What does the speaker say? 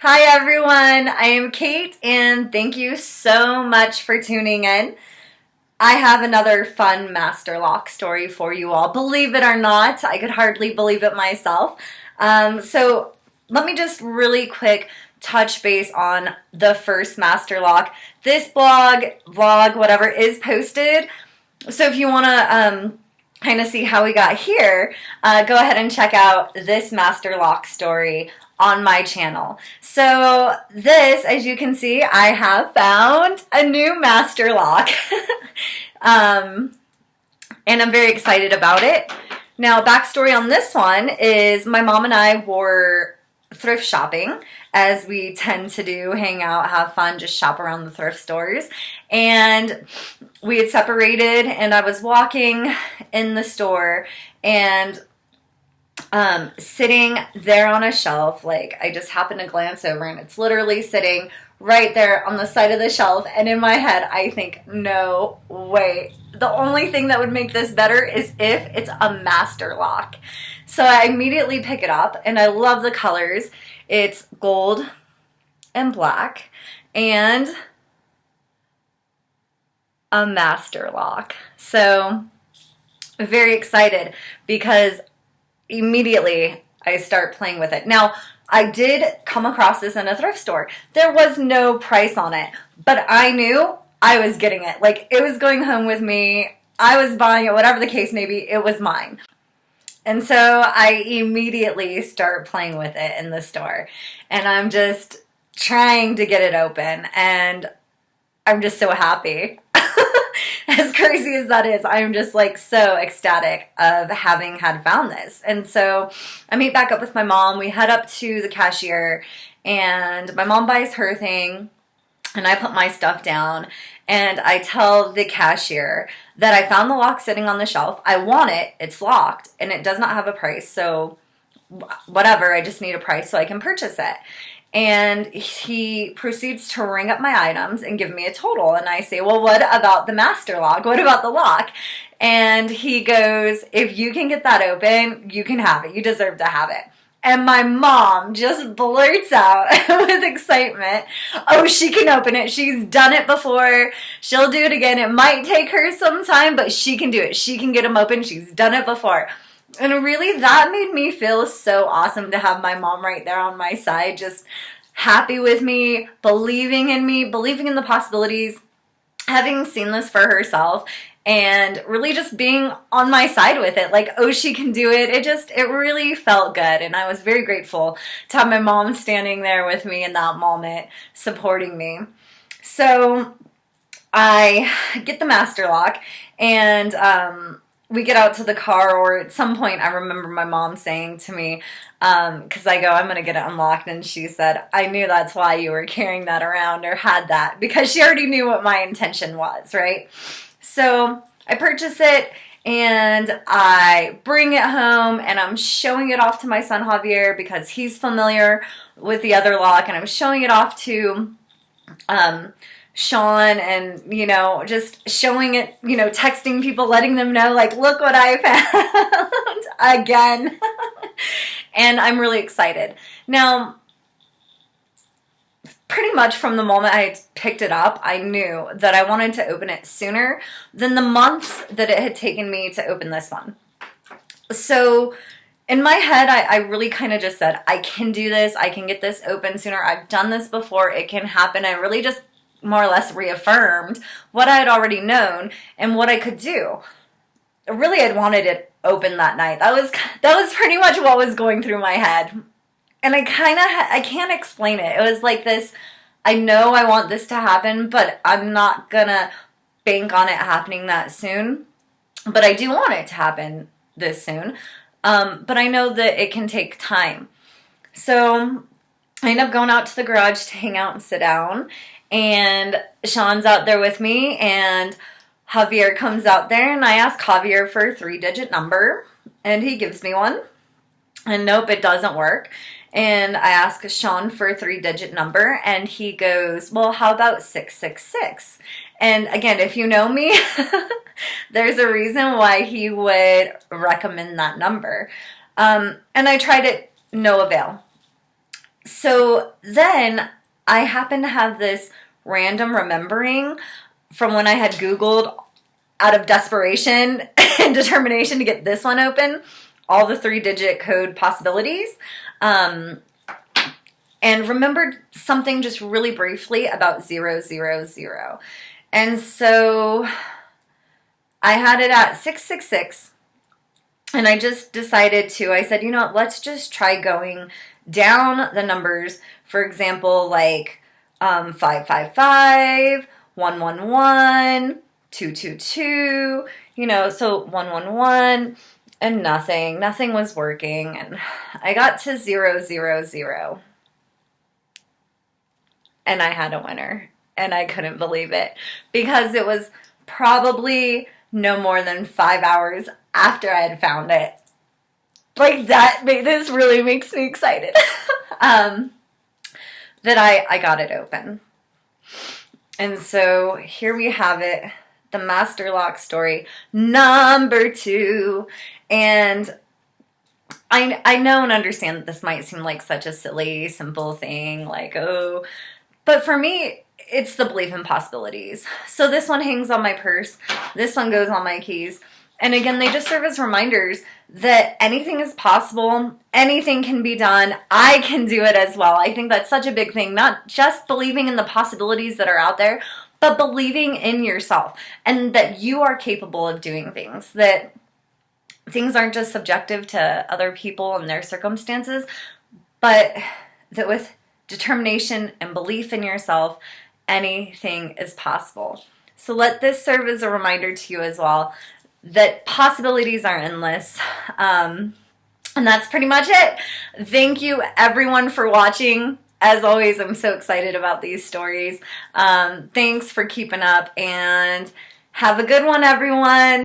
Hi everyone, I am Kate and thank you so much for tuning in. I have another fun Masterlock story for you all. Believe it or not, I could hardly believe it myself. So let me just really quick touch base on the first Masterlock. This vlog, whatever, is posted. So if you want to kind of see how we got here, go ahead and check out this Masterlock story on my channel. So this, as you can see, I have found a new Masterlock. And I'm very excited about it. Now, backstory on this one is my mom and I were thrift shopping, as we tend to do, hang out, have fun, just shop around the thrift stores. And we had separated and I was walking in the store and sitting there on a shelf, like I just happened to glance over and it's literally sitting right there on the side of the shelf. And in my head, I think, no way. The only thing that would make this better is if it's a Masterlock. So I immediately pick it up and I love the colors. It's gold and black and a Masterlock. So very excited because immediately I start playing with it. Now, I did come across this in a thrift store. There was no price on it, but I knew I was getting it. Like, it was going home with me. I was buying it, whatever the case may be, it was mine. And so I immediately start playing with it in the store. And I'm just trying to get it open. And I'm just so happy. As crazy as that is, I'm just like so ecstatic of having had found this. And so I meet back up with my mom. We head up to the cashier and my mom buys her thing and I put my stuff down and I tell the cashier that I found the lock sitting on the shelf. I want it. It's locked and it does not have a price. So whatever, I just need a price so I can purchase it. And he proceeds to ring up my items and give me a total. And I say, well, what about the Masterlock? What about the lock? And he goes, if you can get that open, you can have it. You deserve to have it. And my mom just blurts out with excitement, oh, she can open it. She's done it before. She'll do it again. It might take her some time, but she can do it. She can get them open. She's done it before. And really, that made me feel so awesome to have my mom right there on my side, just happy with me, believing in the possibilities, having seen this for herself, and really just being on my side with it. Like, oh, she can do it. It really felt good. And I was very grateful to have my mom standing there with me in that moment, supporting me. So I get the Masterlock and, we get out to the car, or at some point I remember my mom saying to me, because I go, I'm going to get it unlocked, and she said, I knew that's why you were carrying that around or had that, because she already knew what my intention was, right? So I purchase it, and I bring it home, and I'm showing it off to my son Javier because he's familiar with the other lock, and I'm showing it off to Sean and, you know, just showing it, you know, texting people, letting them know, like, look what I found again. And I'm really excited. Now, pretty much from the moment I picked it up, I knew that I wanted to open it sooner than the months that it had taken me to open this one. So in my head, I really kind of just said, I can do this. I can get this open sooner. I've done this before. It can happen. I really just more or less reaffirmed what I had already known and what I could do. Really, I'd wanted it open that night. That was pretty much what was going through my head. And I can't explain it. It was like this, I know I want this to happen, but I'm not gonna bank on it happening that soon. But I do want it to happen this soon. But I know that it can take time. So I end up going out to the garage to hang out and sit down. And Sean's out there with me, and Javier comes out there, and I ask Javier for a 3-digit number, and he gives me one. And nope, it doesn't work. And I ask Sean for a 3-digit number, and he goes, well, how about 666? And again, if you know me, there's a reason why he would recommend that number. And I tried it, no avail. So then I happened to have this random remembering from when I had Googled out of desperation and determination to get this one open, all the 3-digit code possibilities, and remembered something just really briefly about 000. And so I had it at 666, and I just decided to, I said, you know what, let's just try going down the numbers. For example, like 555, 111, 222, you know, so 111, and nothing was working. And I got to 000, and I had a winner, and I couldn't believe it because it was probably no more than 5 hours after I had found it. Like that, this really makes me excited that I got it open. And so here we have it, the Masterlock story number 2. And I know and understand that this might seem like such a silly, simple thing, like, oh, but for me, it's the belief in possibilities. So this one hangs on my purse. This one goes on my keys. And again, they just serve as reminders that anything is possible. Anything can be done. I can do it as well. I think that's such a big thing. Not just believing in the possibilities that are out there, but believing in yourself and that you are capable of doing things. That things aren't just subjective to other people and their circumstances, but that with determination and belief in yourself, anything is possible. So let this serve as a reminder to you as well that possibilities are endless. And that's pretty much it. Thank you everyone for watching. As always, I'm so excited about these stories. Thanks for keeping up, and have a good one, everyone.